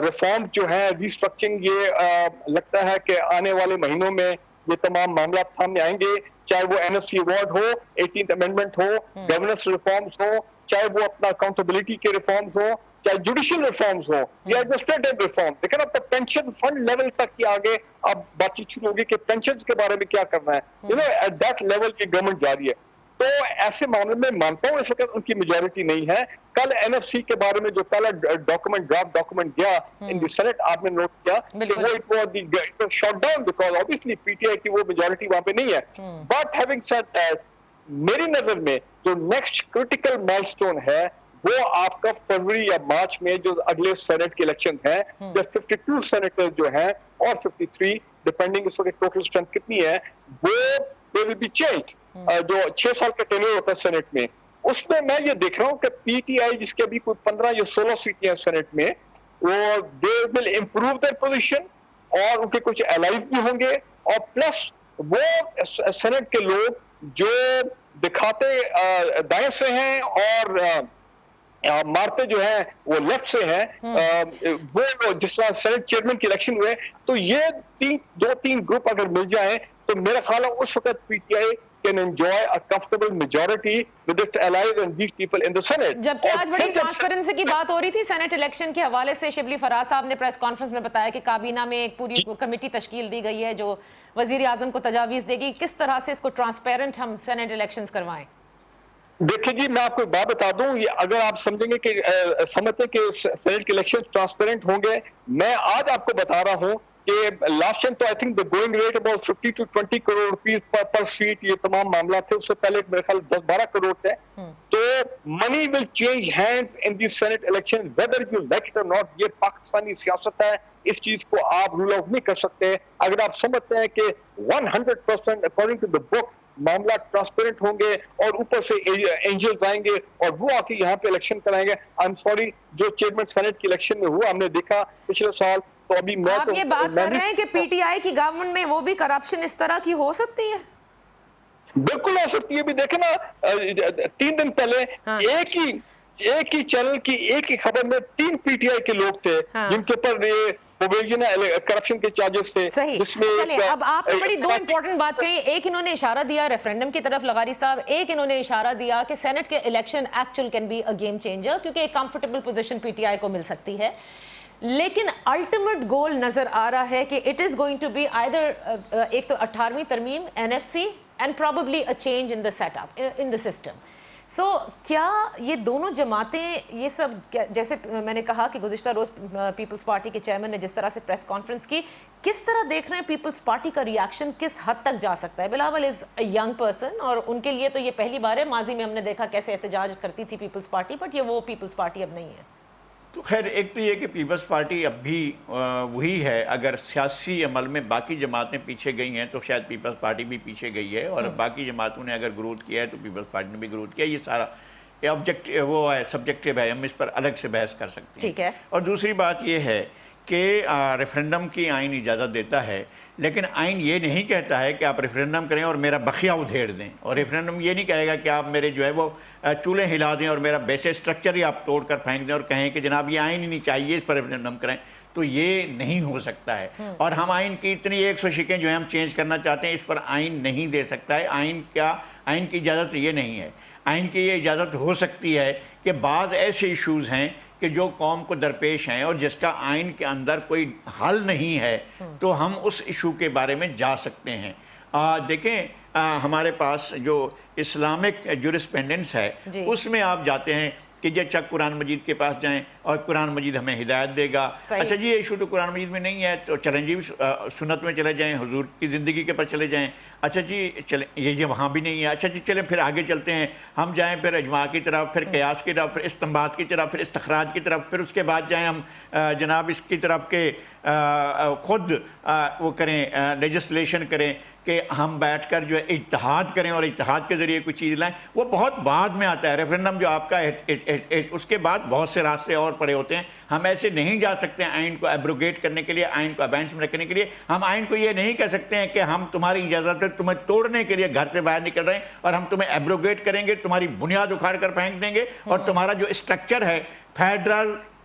Reform جو ہے restructuring یہ لگتا ہے کہ آنے والے مہینوں میں یہ تمام معاملات سامنے آئیں گے, چاہے وہ NFC ایوارڈ ہو, 18th امینڈمنٹ ہو, گورننس ریفارمز ہو, چاہے وہ اپنا اکاؤنٹیبلٹی کے ریفارمز ہو, چاہے جوڈیشل ریفارمز ہو یا ایڈمنسٹریٹو ریفارم. لیکن اب تو پینشن فنڈ لیول تک کی آگے اب بات چیت شروع ہوگی کہ پینشنز کے بارے میں کیا کرنا ہے. ایٹ دیٹ لیول کی گورنمنٹ جاری ہے. تو ایسے معاملے میں مانتا ہوں اس وقت ان کی میجورٹی نہیں ہے. کل NFC کے بارے میں جو پہلا ڈاکومنٹ ڈرافٹ ڈاکومنٹ گیا ان دی سینٹ, آپ نے نوٹ کیا کہ وہ it was shot down because obviously PTI کی وہ میجورٹی وہاں پہ نہیں ہے. بٹ ہیونگ سیڈ دیٹ, میری نظر میں جو نیکسٹ کرٹیکل مائل سٹون ہے وہ آپ کا فروری یا مارچ میں جو اگلے سینٹ کے الیکشن ہیں, جو 52 سینیٹر جو ہیں اور 53 ڈیپینڈنگ اس وقت ٹوٹل اسٹرینتھ کتنی ہے, وہ they will be changed. جو 6 سال کا ٹینیور ہوتا ہے سینٹ میں, اس میں میں یہ دیکھ رہا ہوں کہ PTI جس کے ابھی کوئی 15 یا 16 سیٹیں ہیں سینٹ میں, وہ they will improve their position اور ان کے کچھ allies بھی ہوں گے, اور پلس وہ سینٹ کے لوگ جو دکھاتے دائیں سے ہیں اور مارتے جو ہیں وہ لیفٹ سے ہیں, وہ جس طرح سینٹ چیئرمین کے الیکشن ہوئے, تو یہ 2-3 گروپ اگر مل جائیں تو میرا خیال ہے اس وقت PTI can enjoy a comfortable majority with its allies and these people in the Senate. جبکہ آج بڑی ٹرانسپیرنسی کی بات ہو رہی تھی سینٹ الیکشن کے حوالے سے. شبلی فراز صاحب نے پریس کانفرنس میں بتایا کہ کابینہ میں ایک پوری کمیٹی تشکیل دی گئی ہے جو وزیر اعظم کو تجاویز دے گی. کس طرح سے اس کو ٹرانسپیرنٹ ہم سینٹ الیکشنز کروائیں؟ دیکھیں جی, میں آپ کو بات بتا دوں, اگر آپ سمجھیں گے کہ سمجھتے کہ سینٹ کے الیکشن ٹرانسپیرنٹ ہوں گے, میں آج آپ کو بتا رہا ہوں کہ لاسٹ ٹائم تو I think the going rate about 50 to 20 crore rupees پر سیٹ یہ تمام معاملات تھے. اس سے پہلے میرے خیال 10-12 کروڑ تھے. تو money will change hands in the Senate election whether you like it اور ناٹ. یہ پاکستانی سیاست ہے, اس چیز کو آپ رول آؤٹ نہیں کر سکتے. اگر آپ سمجھتے ہیں کہ 100% اکارڈنگ ٹو دا بک معاملات ٹرانسپیرنٹ ہوں گے اور اوپر سے اینجلز آئیں گے اور وہ آ کے یہاں پہ الیکشن کرائیں گے, آئی ایم سوری, جو چیئرمین سینٹ کے الیکشن میں ہوا ہم نے دیکھا پچھلے سال, تو ابھی میں آپ یہ بات کر رہے ہیں کہ PTI کی گورنمنٹ میں وہ بھی کرپشن اس طرح کی ہو سکتی ہے؟ بالکل ہو سکتی ہے. بھی دیکھیں نا 3 دن پہلے ایک ہی چینل کی ایک ہی خبر میں 3 PTI کے لوگ تھے جن کے اوپر کرپشن کے چارجز تھے. چلیں اب آپ نے بڑی 2 امپورٹنٹ بات کہی. ایک انہوں نے اشارہ دیا ریفرینڈم کی طرف لغاری صاحب, ایک انہوں نے اشارہ دیا کہ سینٹ کے election actual can be a game changer کیونکہ ایک کمفرٹیبل پوزیشن PTI کو مل سکتی ہے. لیکن الٹیمیٹ گول نظر آ رہا ہے کہ it is going to be either ایک تو 18ویں ترمیم NFC and probably a change in the set up in the system. So کیا یہ دونوں جماعتیں یہ سب, جیسے میں نے کہا کہ گزشتہ روز پیپلز پارٹی کے چیئرمین نے جس طرح سے پریس کانفرنس کی, کس طرح دیکھ رہے ہیں پیپلز پارٹی کا ریاکشن کس حد تک جا سکتا ہے؟ بلاول از اے ینگ پرسن اور ان کے لیے تو یہ پہلی بار ہے. ماضی میں ہم نے دیکھا کیسے احتجاج کرتی تھی پیپلز پارٹی, بٹ یہ وہ پیپلز پارٹی اب نہیں ہے. تو خیر ایک تو یہ کہ پیپلز پارٹی اب بھی وہی ہے. اگر سیاسی عمل میں باقی جماعتیں پیچھے گئی ہیں تو شاید پیپلز پارٹی بھی پیچھے گئی ہے, اور باقی جماعتوں نے اگر گروتھ کیا ہے تو پیپلز پارٹی نے بھی گروتھ کیا. یہ سارا وہ ہے سبجیکٹیو ہے, ہم اس پر الگ سے بحث کر سکتے ہیں. ٹھیک ہے. اور دوسری بات یہ ہے کہ ریفرینڈم کی آئین اجازت دیتا ہے, لیکن آئین یہ نہیں کہتا ہے کہ آپ ریفرینڈم کریں اور میرا بخیہ ادھیڑ دیں, اور ریفرینڈم یہ نہیں کہے گا کہ آپ میرے جو ہے وہ چولہے ہلا دیں اور میرا بیسک سٹرکچر ہی آپ توڑ کر پھینک دیں اور کہیں کہ جناب یہ آئین ہی نہیں چاہیے, اس پر ریفرینڈم کریں. تو یہ نہیں ہو سکتا ہے. اور ہم آئین کی اتنی 100 شکیں جو ہیں ہم چینج کرنا چاہتے ہیں, اس پر آئین نہیں دے سکتا ہے. آئین کی اجازت یہ نہیں ہے. آئین کی یہ اجازت ہو سکتی ہے کہ بعض ایسے ایشوز ہیں کہ جو قوم کو درپیش ہیں اور جس کا آئین کے اندر کوئی حل نہیں ہے, تو ہم اس ایشو کے بارے میں جا سکتے ہیں. دیکھیں ہمارے پاس جو اسلامک جورسپینڈنس ہے اس میں آپ جاتے ہیں کہ جب چک قرآن مجید کے پاس جائیں اور قرآن مجید ہمیں ہدایت دے گا. اچھا جی یہ ایشو تو قرآن مجید میں نہیں ہے تو چلیں جی سنت میں چلے جائیں, حضور کی زندگی کے پر چلے جائیں. اچھا جی چلیں یہ وہاں بھی نہیں ہے. اچھا جی چلیں پھر آگے چلتے ہیں, ہم جائیں پھر اجماع کی طرف, پھر قیاس کی طرف, پھر استنباط کی طرف, پھر استخراج کی طرف, پھر اس کے بعد جائیں ہم جناب اس کی طرف کہ خود وہ کریں لیجسلیشن کریں کہ ہم بیٹھ کر جو ہے اجتہاد کریں اور اجتہاد کے ذریعے کوئی چیز لائیں. وہ بہت بعد میں آتا ہے. ریفرینڈم جو آپ کا اس کے بعد بہت سے راستے اور پڑے ہوتے ہیں. ہم ایسے نہیں جا سکتے آئین کو ایبروگیٹ کرنے کے لیے, آئین کو ابینس میں رکھنے کے لیے. ہم آئین کو یہ نہیں کہہ سکتے ہیں کہ ہم تمہاری اجازت ہے تمہیں توڑنے کے لیے گھر سے باہر نکل رہے ہیں اور ہم تمہیں ایبروگیٹ کریں گے, تمہاری بنیاد اکھاڑ کر پھینک دیں گے اور تمہارا جو اسٹرکچر ہے فیڈرل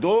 2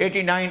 89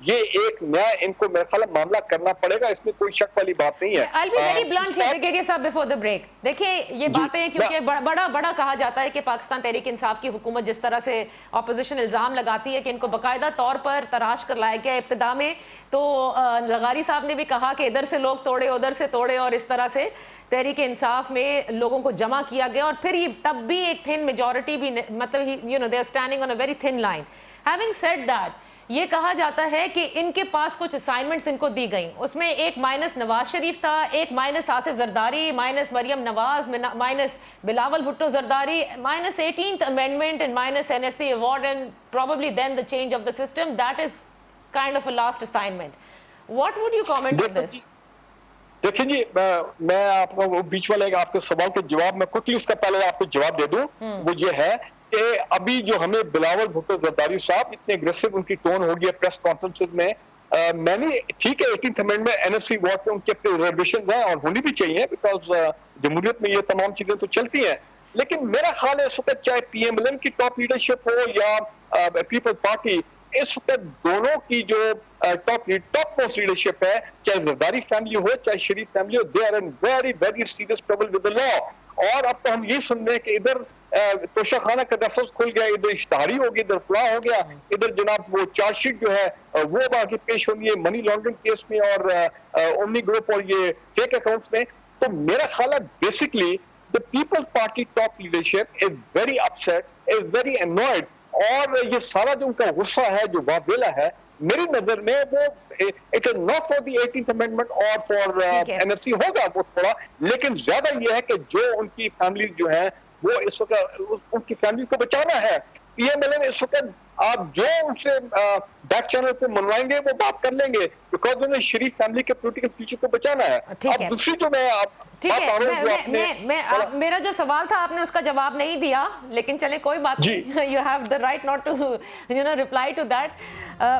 یہ ایک نیا ان کو میرے خیال معاملہ کرنا پڑے گا, اس میں کوئی شک والی بات نہیں ہے. I'll be very blunt here, Brigadier صاحب, before the break. دیکھیں یہ باتیں کیونکہ بڑا کہا جاتا ہے کہ پاکستان تحریک انصاف کی حکومت جس طرح سے اپوزیشن الزام لگاتی ہے کہ ان کو باقاعدہ طور پر تراش کر لایا گیا ابتدا میں, تو لغاری صاحب نے بھی کہا کہ ادھر سے لوگ توڑے ادھر سے توڑے اور اس طرح سے تحریک انصاف میں لوگوں کو جمع کیا گیا, اور پھر یہ تب بھی ایک تھن میجورٹی بھی, مطلب they are standing on a very thin line. Having said that, یہ کہا جاتا ہے کہ ان کے پاس کچھ اسائنمنٹس ان کو دی گئیں, اس میں ایک مائنس نواز شریف تھا, ایک minus Asif Zardari, minus Maryam Nawaz, minus Bilawal Bhutto Zardari, minus 18th amendment and minus NSC award and probably then the change of the system. That is kind of a last assignment. What would you comment on this? دیکھیں جی, میں آپ کو بیچ والے آپ کے سوال کے جواب میں کچھ اس کا پہلے آپ کو جواب دے دوں. وہ یہ ہے کہ ابھی جو ہمیں بلاول بھٹو زرداری صاحب اتنے اگریسو ان کی ٹون ہو گیا پریس کانفرنس میں, میں نے ٹھیک ہے 18th amendment NSC وارڈ پہ ان کے اپنے ریزرویشنز ہیں اور ہونی بھی چاہیے بیکاز جمہوریت میں یہ تمام چیزیں تو چلتی ہیں, لیکن میرا خیال ہے اس وقت چاہے پی ایم ایل این کی ٹاپ لیڈرشپ ہو یا پیپلز پارٹی, اس وقت دونوں کی جو ٹاپ موسٹ لیڈرشپ ہے, چاہے زرداری فیملی ہو چاہے شریف فیملی ہو, they are in very very serious trouble with the law. اور اب تو ہم یہ سن رہے ہیں کہ ادھر توشہ خانہ کا دفتر کھل گیا, ادھر اشتہاری ہو گئی, ادھر فلاح ہو گیا, ادھر جناب وہ چارج شیٹ جو ہے وہ اب آگے پیش ہونی ہے منی لانڈرنگ کیس میں اور اومنی گروپ اور یہ فیک اکاؤنٹس میں. تو میرا خیال ہے basically the People's Party top leadership is very upset, is very annoyed, اور یہ سارا جو ان کا غصہ ہے جو واویلا ہے میری نظر میں وہ it is not for the 18th amendment or for NFC ہوگا وہ تھوڑا, لیکن زیادہ یہ ہے کہ جو ان کی فیملی جو ہیں وہ اس وقت ان کی فیملی کو بچانا ہے. پی ایم ایل این اس وقت آپ جو ان سے بیک چینل پہ منوائیں گے وہ بات کر لیں گے بیکاز انہیں شریف فیملی کے پولیٹیکل فیوچر کو بچانا ہے. اب دوسری جو میرا جو سوال تھا آپ نے اس کا جواب نہیں دیا, لیکن چلے کوئی بات نہیں, you have the right not to reply to that.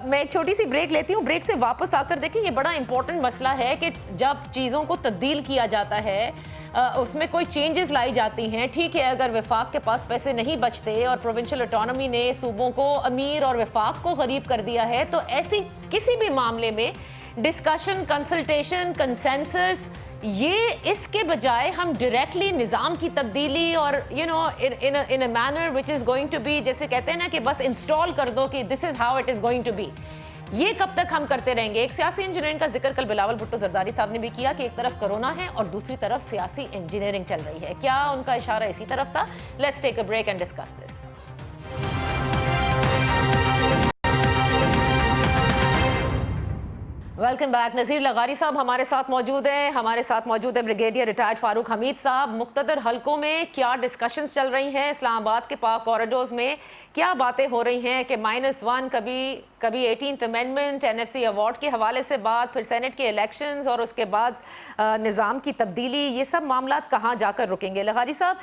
میں ایک چھوٹی سی بریک لیتی ہوں, بریک سے واپس آ کر دیکھیں یہ بڑا امپورٹنٹ مسئلہ ہے کہ جب چیزوں کو تبدیل کیا جاتا ہے اس میں کوئی چینجز لائی جاتی ہیں. ٹھیک ہے اگر وفاق کے پاس پیسے نہیں بچتے اور پروونشل اٹانومی نے صوبوں کو امیر اور وفاق کو غریب کر دیا ہے, تو ایسی کسی بھی معاملے میں ڈسکشن, کنسلٹیشن, کنسنسس, یہ اس کے بجائے ہم ڈائریکٹلی نظام کی تبدیلی اور in a manner which is going to be, جیسے کہتے ہیں نا کہ بس انسٹال کر دو کہ this is how it is going to be, یہ کب تک ہم کرتے رہیں گے؟ ایک سیاسی انجینئرنگ کا ذکر کل بلاول بھٹو زرداری صاحب نے بھی کیا کہ ایک طرف کرونا ہے اور دوسری طرف سیاسی انجینئرنگ چل رہی ہے. کیا ان کا اشارہ اسی طرف تھا؟ Let's take a break and discuss this. Welcome back. Nazir لغاری صاحب ہمارے ساتھ موجود ہیں, ہمارے ساتھ موجود ہے بریگیڈیئر ریٹائرڈ فاروق حمید صاحب. مقتدر حلقوں میں کیا ڈسکشنز چل رہی ہیں؟ اسلام آباد کے پاک کوریڈورز میں کیا باتیں ہو رہی ہیں کہ -1 کبھی 18th amendment NSC ایوارڈ کے حوالے سے بات, پھر سینٹ کے الیکشنز اور اس کے بعد نظام کی تبدیلی, یہ سب معاملات کہاں جا کر رکیں گے؟ لغاری صاحب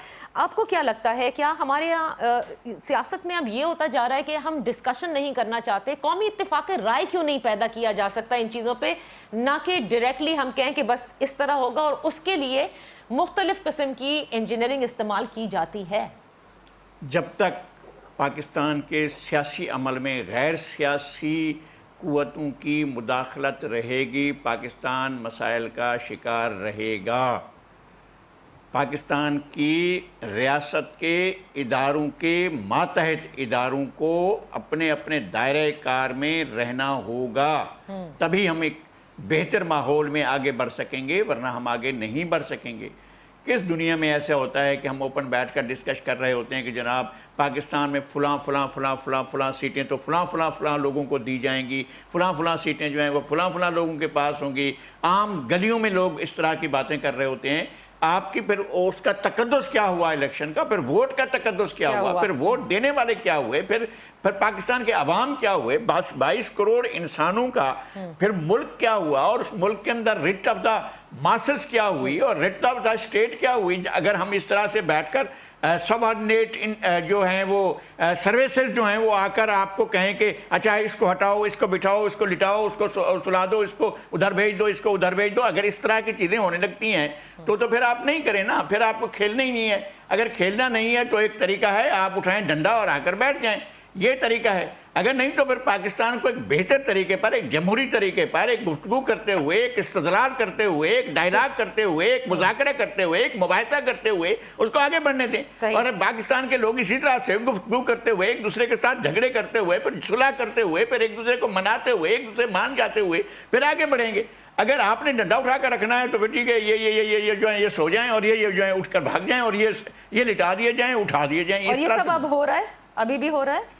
آپ کو کیا لگتا ہے, کیا ہمارے یہاں سیاست میں اب یہ ہوتا جا رہا ہے کہ ہم ڈسکشن نہیں کرنا چاہتے؟ قومی اتفاق رائے کیوں نہیں پیدا کیا جا سکتا ان چیزوں پہ, نہ کہ ڈائریکٹلی ہم کہیں کہ بس اس طرح ہوگا اور اس کے لیے مختلف قسم کی انجینئرنگ استعمال کی جاتی ہے؟ جب تک پاکستان کے سیاسی عمل میں غیر سیاسی قوتوں کی مداخلت رہے گی, پاکستان مسائل کا شکار رہے گا. پاکستان کی ریاست کے اداروں کے ماتحت اداروں کو اپنے اپنے دائرۂ کار میں رہنا ہوگا, تبھی ہم ایک بہتر ماحول میں آگے بڑھ سکیں گے, ورنہ ہم آگے نہیں بڑھ سکیں گے. کس دنیا میں ایسا ہوتا ہے کہ ہم اوپن بیٹھ کر ڈسکش کر رہے ہوتے ہیں کہ جناب پاکستان میں فلاں سیٹیں تو فلاں لوگوں کو دی جائیں گی, فلاں سیٹیں جو ہیں وہ فلاں لوگوں کے پاس ہوں گی. عام گلیوں میں لوگ اس طرح کی باتیں کر رہے ہوتے ہیں. آپ کی پھر اس کا تقدس کیا ہوا الیکشن کا, پھر ووٹ کا تقدس کیا ہوا, پھر ووٹ دینے والے کیا ہوئے, پھر پاکستان کے عوام کیا ہوئے, 22 کروڑ انسانوں کا پھر ملک کیا ہوا, اور اس ملک کے اندر ریٹ آف دا ماسز کیا ہوئی اور ریٹ آف دا اسٹیٹ کیا ہوئی. اگر ہم اس طرح سے بیٹھ کر سب آرڈینیٹ جو ہیں وہ سروسز جو ہیں وہ آ کر آپ کو کہیں کہ اچھا اس کو ہٹاؤ, اس کو بٹھاؤ, اس کو لٹاؤ, اس کو سلا دو, اس کو ادھر بھیج دو, اس کو ادھر بھیج دو, اگر اس طرح کی چیزیں ہونے لگتی ہیں تو پھر آپ نہیں کریں نا, پھر آپ کو کھیلنا ہی نہیں ہے. اگر کھیلنا نہیں ہے تو ایک طریقہ ہے آپ اٹھائیں ڈنڈا اور آ کر بیٹھ جائیں. یہ طریقہ ہے. اگر نہیں تو پھر پاکستان کو ایک بہتر طریقے پر, ایک جمہوری طریقے پر, ایک گفتگو کرتے ہوئے, ایک استدلال کرتے ہوئے, ایک ڈائلاگ کرتے ہوئے, ایک مذاکرہ کرتے ہوئے, ایک مباحثہ کرتے ہوئے اس کو آگے بڑھنے دیں. اور پاکستان کے لوگ اسی طرح سے گفتگو کرتے ہوئے, ایک دوسرے کے ساتھ جھگڑے کرتے ہوئے, پھر صلح کرتے ہوئے, پھر ایک دوسرے کو مناتے ہوئے, ایک دوسرے مان جاتے ہوئے پھر آگے بڑھیں گے. اگر آپ نے ڈنڈا اٹھا کر رکھنا ہے تو پھر ٹھیک ہے, یہ جو ہے یہ سو جائیں, اور یہ جو ہے اٹھ کر بھاگ جائیں, اور یہ لٹا دیے جائیں, اٹھا دیے جائیں. اور یہ سب اب ہو رہا ہے, ابھی بھی ہو رہا ہے.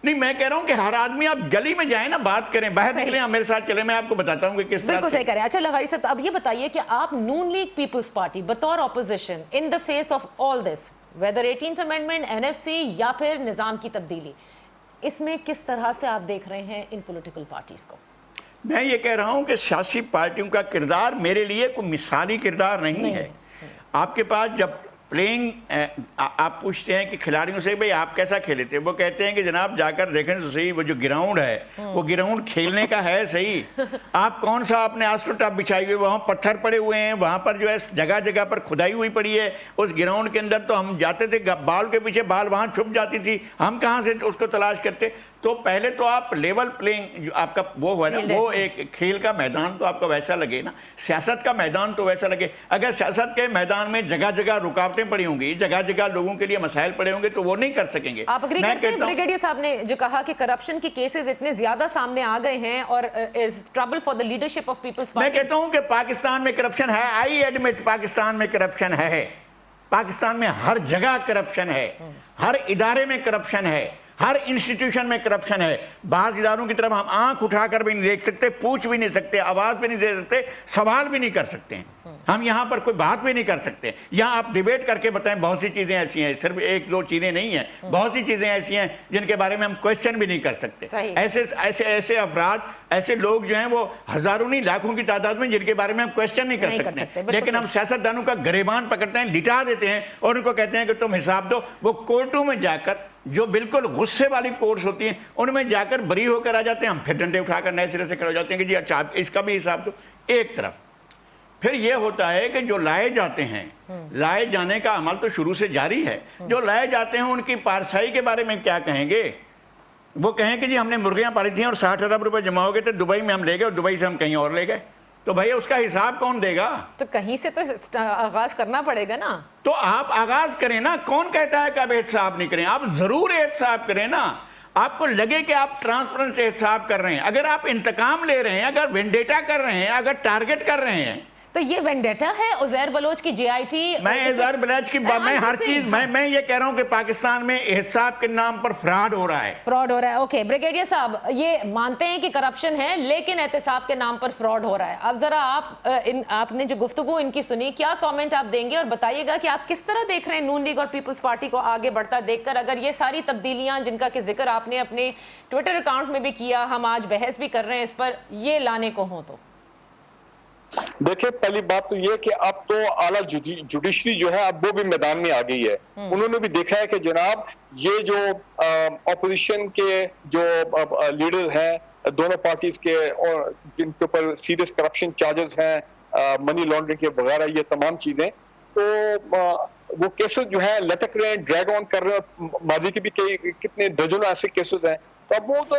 نہیں, میں کہہ رہا ہوں کہ ہر آدمی آپ گلی میں جائیں نا, بات کریں, باہر نکلیں, آپ میرے ساتھ چلیں, میں آپ کو بتاتا ہوں کہ کس طرح. بالکل صحیح کہہ رہے ہیں. اچھا لغاری صاحب, اب یہ بتائیے کہ آپ نون لیگ پیپلز پارٹی بطور opposition in the face of all this, whether 18th amendment, NFC یا پھر نظام کی تبدیلی, اس میں کس طرح سے آپ دیکھ رہے ہیں ان پولیٹیکل پارٹیز کو؟ میں یہ کہہ رہا ہوں کہ سیاسی پارٹیوں کا کردار میرے لیے کوئی مثالی کردار نہیں ہے. آپ کے پاس جب پلینگ, آپ پوچھتے ہیں کہ کھلاڑیوں سے بھئی آپ کیسا کھیلے تھے, وہ کہتے ہیں کہ جناب جا کر دیکھیں تو صحیح, وہ جو گراؤنڈ ہے وہ گراؤنڈ کھیلنے کا ہے صحیح. آپ کون سا آپ نے آسٹروٹاپ بچھائی ہوئی, وہاں پتھر پڑے ہوئے ہیں, وہاں پر جو ہے جگہ جگہ پر کھدائی ہوئی پڑی ہے. اس گراؤنڈ کے اندر تو ہم جاتے تھے, بال کے پیچھے بال وہاں چھپ جاتی تھی, ہم کہاں سے اس کو تلاش کرتے. تو پہلے تو آپ لیول پلینگ جو آپ کا وہ ہے نا, وہ ایک کھیل کا میدان تو آپ کو ویسا لگے نا, سیاست کا میدان تو ویسا لگے. اگر سیاست کے میدان میں جگہ جگہ رکاوٹیں پڑی ہوں گی, جگہ جگہ لوگوں کے لیے مسائل پڑے ہوں گے, تو وہ نہیں کر سکیں گے. آپ اگری کرتے ہیں بریگیڈیئر صاحب نے جو کہا کہ کرپشن کی کیسز اتنے زیادہ سامنے آ گئے ہیں اور trouble for the leadership of Peoples Party? میں کہتا ہوں کہ پاکستان میں کرپشن ہے, آئی ایڈمٹ پاکستان میں کرپشن ہے. پاکستان میں ہر جگہ کرپشن ہے, ہر ادارے میں کرپشن ہے, ہر انسٹیٹیوشن میں کرپشن ہے. بعض اداروں کی طرف ہم آنکھ اٹھا کر بھی نہیں دیکھ سکتے, پوچھ بھی نہیں سکتے, آواز بھی نہیں دے سکتے, سوال بھی نہیں کر سکتے ہیں. ہم یہاں پر کوئی بات بھی نہیں کر سکتے. یہاں آپ ڈیبیٹ کر کے بتائیں, بہت سی چیزیں ایسی ہیں, صرف ایک دو چیزیں نہیں ہیں, بہت سی چیزیں ایسی ہیں جن کے بارے میں ہم کوشچن بھی نہیں کر سکتے. ایسے افراد, ایسے لوگ جو ہیں وہ ہزاروں نہیں لاکھوں کی تعداد میں, جن کے بارے میں ہم کوشچن نہیں کر سکتے. لیکن ہم سیاستدانوں کا گریبان پکڑتے ہیں, لٹا دیتے ہیں اور ان کو کہتے ہیں کہ تم حساب دو. وہ کورٹوں میں جا کر, جو بالکل غصے والی کورٹس ہوتی ہیں, ان میں جا کر بری ہو کر آ جاتے ہیں. ہم پھر ڈنڈے اٹھا کر نئے سرے سے کھڑے ہو جاتے ہیں کہ جی اچھا اس کا بھی حساب دو. ایک طرف پھر یہ ہوتا ہے کہ جو لائے جاتے ہیں, لائے جانے کا عمل تو شروع سے جاری ہے. جو لائے جاتے ہیں ان کی پارسائی کے بارے میں کیا کہیں گے؟ وہ کہیں کہ جی ہم نے مرغیاں پالی تھیں اور 60,000 روپے جمع ہو گئے تھے, دبئی میں ہم لے گئے اور دبئی سے ہم کہیں اور لے گئے. تو بھائی اس کا حساب کون دے گا؟ تو کہیں سے تو آغاز کرنا پڑے گا نا. تو آپ آغاز کریں نا. کون کہتا ہے کہ آپ احتساب نہیں کریں؟ آپ ضرور احتساب کریں نا. آپ کو لگے کہ آپ ٹرانسپیرنٹ سے احتساب کر رہے ہیں. اگر آپ انتقام لے رہے ہیں, اگر وینڈیٹا کر رہے ہیں, اگر ٹارگٹ کر رہے ہیں, تو یہ وینڈیٹا ہے عزیر بلوچ کی JIT. میں عزیر بلوچ کی میں ہر چیز میں یہ کہہ رہا ہوں کہ پاکستان میں احتساب کے نام پر فراڈ ہو رہا ہے. فراڈ ہو رہا ہے. اوکے بریگیڈیئر صاحب, یہ مانتے ہیں کہ کرپشن ہے لیکن احتساب کے نام پر فراڈ ہو رہا ہے. اب ذرا آپ نے جو گفتگو ان کی سنی, کیا کامنٹ آپ دیں گے اور بتائیے گا کہ آپ کس طرح دیکھ رہے ہیں نون لیگ اور پیپلز پارٹی کو آگے بڑھتا دیکھ کر, اگر یہ ساری تبدیلیاں جن کا کہ ذکر آپ نے اپنے ٹویٹر اکاؤنٹ میں بھی کیا, ہم آج بحث بھی کر رہے ہیں اس پر, یہ لانے کو ہوں تو؟ دیکھیں, پہلی بات تو یہ کہ اب تو اعلیٰ جوڈیشری جو ہے اب وہ بھی میدان میں آ گئی ہے. انہوں نے بھی دیکھا ہے کہ جناب یہ جو اپوزیشن کے جو لیڈر ہیں دونوں پارٹیز کے, اور جن کے اوپر سیریس کرپشن چارجز ہیں, منی لانڈرنگ کے وغیرہ, یہ تمام چیزیں, تو وہ کیسز جو ہیں لٹک رہے ہیں, ڈریگ آن کر رہے ہیں. ماضی کے بھی کتنے درجنوں ایسے کیسز ہیں. اب وہ تو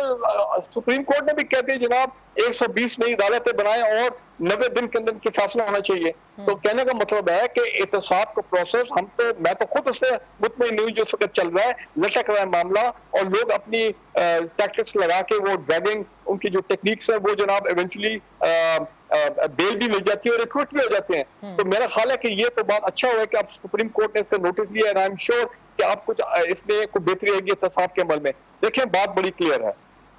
سپریم کورٹ نے بھی کہتے ہیں جناب 120 نئی عدالتیں بنائیں اور 90 دن کے اندر کی فیصلہ ہونا چاہیے. تو کہنے کا مطلب ہے کہ احتساب کا پروسیس, میں تو خود اس سے مطمئن نہیں ہوں جو اس وقت چل رہا ہے, لٹک رہا ہے معاملہ, اور لوگ اپنی ٹیکٹکس لگا کے وہ ڈریگنگ, ان کی جو ٹیکنیکس ہے وہ جناب ایونچولی بیل بھی مل جاتی ہے اور ریکروٹ بھی ہو جاتے ہیں. تو میرا خیال ہے کہ یہ تو بات اچھا ہوا ہے کہ اب سپریم کورٹ نے اس کا نوٹس لیا, اور آئی ایم شیور کہ آپ کچھ اس میں کوئی بہتری آئے گی احتساب کے عمل میں. دیکھیں, بات بڑی کلیئر ہے.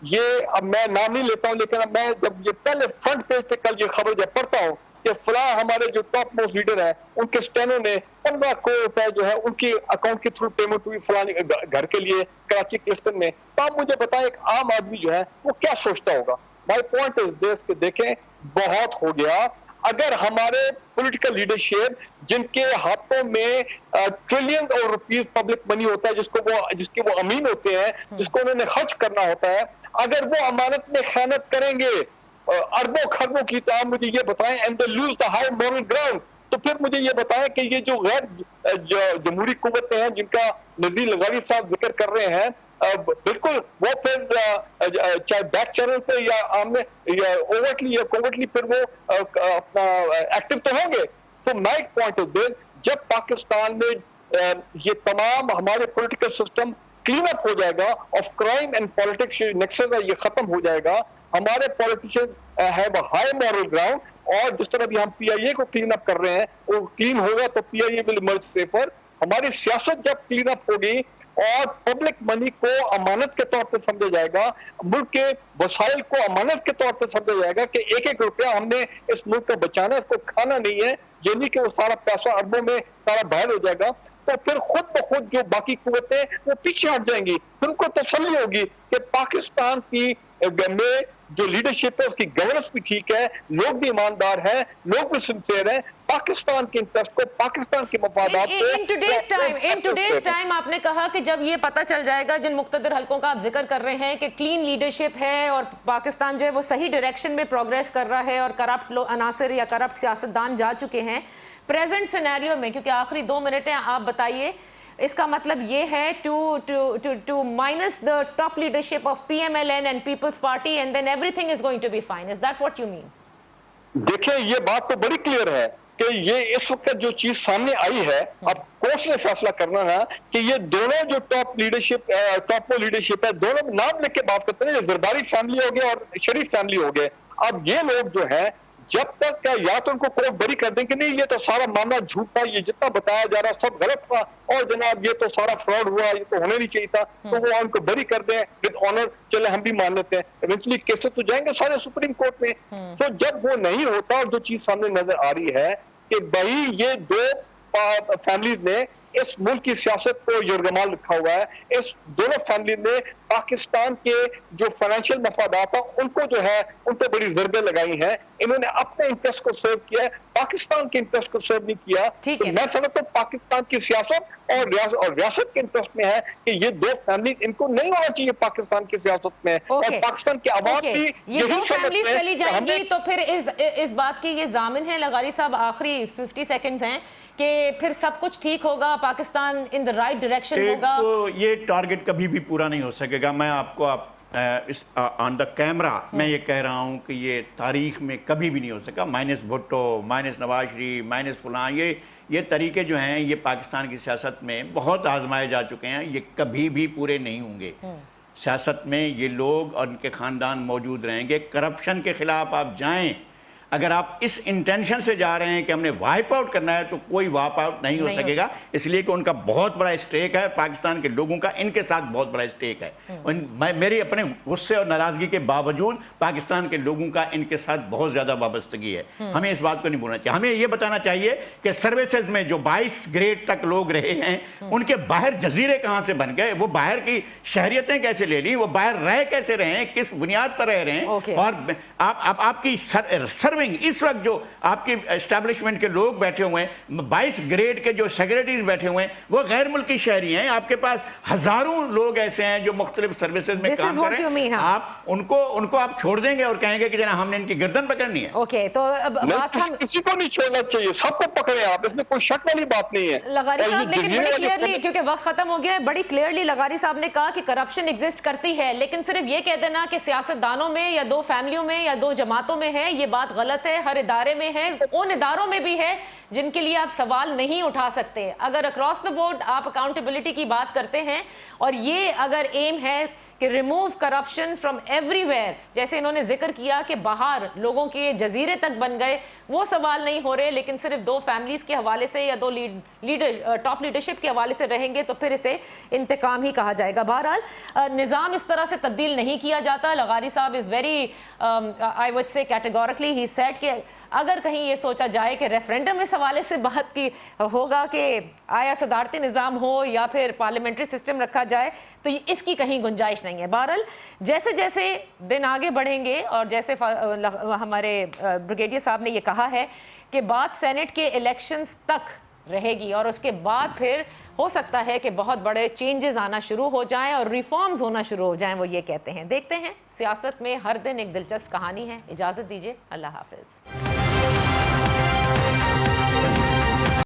یہ اب میں نام نہیں لیتا ہوں, لیکن اب میں جب یہ پہلے فرنٹ پیج پہ کل یہ خبر جب پڑھتا ہوں کہ فلاں ہمارے جو ٹاپ موسٹ لیڈر ہیں ان کے اسٹینوں نے 15 کروڑ روپے جو ہے ان کی اکاؤنٹ کے تھرو پیمنٹ ہوئی فلاں گھر کے لیے کراچی کلفٹن میں. تو آپ مجھے بتائیں ایک عام آدمی جو ہے وہ کیا سوچتا ہوگا؟ مائی پوائنٹ از دس کہ دیکھیں, بہت ہو گیا. اگر ہمارے پولیٹیکل لیڈرشپ جن کے ہاتھوں میں ٹریلین اور روپیز پبلک منی ہوتا ہے, جس کے وہ امین ہوتے ہیں, جس کو انہوں نے خرچ کرنا ہوتا ہے, اگر وہ امانت میں خیانت کریں گے اربوں خربوں کی, تو آپ مجھے یہ بتائیں, and they lose the high moral ground, تو پھر مجھے یہ بتائیں کہ یہ جو غیر جمہوری قوتیں ہیں جن کا نذیر لغاری صاحب ذکر کر رہے ہیں, بالکل وہ پھر چاہے بیک چینل پہ یا آمنے یا اوورٹلی یا کوورٹلی پھر وہ اپنا ایکٹیو تو ہوں گے. So my point of view جب پاکستان میں یہ تمام ہمارے پولیٹیکل سسٹم کلین اپ ہو جائے گا of crime and politics nexus ہے یہ ختم ہو جائے گا, ہمارے politician have a high moral ground, اور جس طرح بھی ہم پی آئی اے کو کلین اپ کر رہے ہیں وہ کلین ہوگا تو پی آئی اے ول ایمرج سیفر. ہماری سیاست جب کلین اپ ہوگی اور پبلک منی کو امانت کے طور پہ سمجھا جائے گا, ملک کے وسائل کو امانت کے طور پہ سمجھا جائے گا کہ ایک ایک روپیہ ہم نے اس ملک کو بچانا ہے, اس کو کھانا نہیں ہے, یہ نہیں کہ وہ سارا پیسہ اربوں میں سارا باہر ہو جائے گا, تو پھر خود بخود جو باقی قوتیں وہ پیچھے ہٹ جائیں گی. ان کو تسلی ہوگی کہ پاکستان کی میں جو لیڈرشپ ہے اس کی گورننس بھی ٹھیک ہے, لوگ بھی ایماندار ہیں, لوگ بھی سنسیئر ہیں, پاکستان کے انٹرسٹ کو, پاکستان کے مفادات کو. ان ٹوڈیز ٹائم آپ نے کہا کہ جب یہ پتہ چل جائے گا جن مقتدر حلقوں کا آپ ذکر کر رہے ہیں کہ کلین لیڈرشپ ہے اور پاکستان جو ہے وہ صحیح ڈائریکشن میں پروگریس کر رہا ہے اور کرپٹ عناصر یا کرپٹ سیاستدان جا چکے ہیں, پریزنٹ سینیریو میں, کیونکہ آخری 2 منٹ ہیں, آپ بتائیے اس کا مطلب یہ ہے to minus the top leadership of PMLN and People's Party and then everything is going to be fine. Is that what you mean? دیکھیں یہ بات تو بڑی کلیئر ہے کہ یہ اس وقت جو چیز سامنے آئی ہے, اب کورٹ نے فیصلہ کرنا ہے کہ یہ دونوں جو ٹاپ لیڈرشپ ہے, دونوں نام لکھ کے بات کرتے ہیں, یہ زرداری فیملی ہو گئے اور شریف فیملی ہو گئے. اب یہ لوگ جو ہیں جب تک یا تو ان کو کورٹ بری کر دیں کہ نہیں یہ تو سارا معاملہ جھوٹ تھا, یہ جتنا بتایا جا رہا سب غلط تھا, اور جناب یہ تو سارا فراڈ ہوا, یہ تو ہونے نہیں چاہیے تھا, تو وہ ان کو بری کر دیں ود آنر, چلے ہم بھی مان لیتے ہیں, ایونچولی کیسز تو جائیں گے سارے سپریم کورٹ میں. سو جب وہ نہیں ہوتا اور جو چیز سامنے نظر آ رہی ہے کہ بھائی یہ 2 فیملیز نے اس ملک کی سیاست کو یرغمال رکھا ہوا ہے, اس دونوں فیملی نے پاکستان کے جو فائنینشیل مفادات ہیں ان کو جو ہے ان پہ بڑی ضربیں لگائی ہیں, انہوں نے اپنے انٹرسٹ کو سرو کیا ہے, پاکستان کے انٹرسٹ کو سرو نہیں کیا. تو میں سمجھتا ہوں پاکستان کی سیاست اور ریاست کے انٹرسٹ میں ہے کہ یہ 2 فیملی ان کو نہیں ہونا چاہیے پاکستان کی سیاست میں, اور پاکستان کے عوام بھی یہ 2 فیملیز چلی جائیں گی تو پھر اس بات کی یہ ضامن ہے لغاری صاحب, آخری 50 سیکنڈز ہیں, کہ پھر سب کچھ ٹھیک ہوگا, پاکستان ان دا رائٹ ڈائریکشن ہوگا. یہ ٹارگٹ کبھی بھی پورا نہیں ہو سکے گا. میں آپ کو آن دا کیمرہ میں یہ کہہ رہا ہوں کہ یہ تاریخ میں کبھی بھی نہیں ہو سکا. Minus Bhutto, minus Nawaz Sharif, minus فلاں, یہ طریقے جو ہیں یہ پاکستان کی سیاست میں بہت آزمائے جا چکے ہیں, یہ کبھی بھی پورے نہیں ہوں گے. سیاست میں یہ لوگ اور ان کے خاندان موجود رہیں گے. کرپشن کے خلاف آپ جائیں, اگر آپ اس انٹینشن سے جا رہے ہیں کہ ہم نے وائپ آؤٹ کرنا ہے تو کوئی وائپ آؤٹ نہیں ہو سکے گا, اس لیے کہ ان کا بہت بڑا اسٹیک ہے, پاکستان کے لوگوں کا ان کے ساتھ بہت بڑا اسٹیک ہے. میری اپنے غصے اور ناراضگی کے باوجود پاکستان کے لوگوں کا ان کے ساتھ بہت زیادہ وابستگی ہے. ہمیں اس بات کو نہیں بھولنا چاہیے. ہمیں یہ بتانا چاہیے کہ سروسز میں جو 22 گریڈ تک لوگ رہے ہیں ان کے باہر جزیرے کہاں سے بن گئے, وہ باہر کی شہریتیں کیسے لے لی, وہ باہر رہ کیسے رہے ہیں, کس بنیاد پر رہ رہے ہیں, اور آپ کی اس وقت جو آپ کی اسٹیبلشمنٹ کے لوگ بیٹھے ہوئے ہیں, 22 گریڈ کے جو سیکریٹریز بیٹھے ہوئے ہیں, وہ غیر ملکی شہری ہیں. آپ کے پاس ہزاروں لوگ ایسے ہیں جو مختلف سروسز میں کام کر رہے ہیں. آپ ان کو آپ چھوڑ دیں گے اور کہیں گے کہ جناب ہم نے ان کی گردن پکڑنی ہے. اوکے, تو کسی کو نہیں چھوڑنا چاہیے, سب کو پکڑے آپ, اس میں کوئی شک والی بات نہیں ہے. لغاری صاحب لیکن بڑی کلیئرلی, کیونکہ وقت ختم ہو گیا ہے, بڑی کلیئرلی لغاری صاحب نے کہا کہ کرپشن ایگزسٹ کرتی ہے, لیکن صرف یہ کہہ دینا کہ سیاستدانوں میں یا 2 فیملیوں میں یا 2 جماعتوں میں ہے, یہ بات غلط ہے. ہر ادارے میں ہے, ان اداروں میں بھی ہے جن کے لیے آپ سوال نہیں اٹھا سکتے. اگر اکراس دا بورڈ آپ اکاؤنٹیبلٹی کی بات کرتے ہیں, اور یہ اگر ایم ہے کہ remove corruption from every where, جیسے انہوں نے ذکر کیا کہ باہر لوگوں کے جزیرے تک بن گئے, وہ سوال نہیں ہو رہے, لیکن صرف 2 فیملیز کے حوالے سے یا 2 ٹاپ لیڈرشپ کے حوالے سے رہیں گے تو پھر اسے انتقام ہی کہا جائے گا. بہرحال نظام اس طرح سے تبدیل نہیں کیا جاتا. لغاری صاحب is very I would say کیٹیگورکلی he said کہ اگر کہیں یہ سوچا جائے کہ ریفرینڈم اس حوالے سے بات کی ہوگا کہ آیا صدارتی نظام ہو یا پھر پارلیمنٹری سسٹم رکھا جائے, تو اس کی کہیں گنجائش نہیں ہے. بہرحال جیسے جیسے دن آگے بڑھیں گے, اور جیسے ہمارے بریگیڈیئر صاحب نے یہ کہا ہے کہ بات سینٹ کے الیکشنز تک رہے گی, اور اس کے بعد پھر ہو سکتا ہے کہ بہت بڑے چینجز آنا شروع ہو جائیں اور ریفارمز ہونا شروع ہو جائیں, وہ یہ کہتے ہیں. دیکھتے ہیں, سیاست میں ہر دن ایک دلچسپ کہانی ہے. اجازت دیجیے, اللہ حافظ.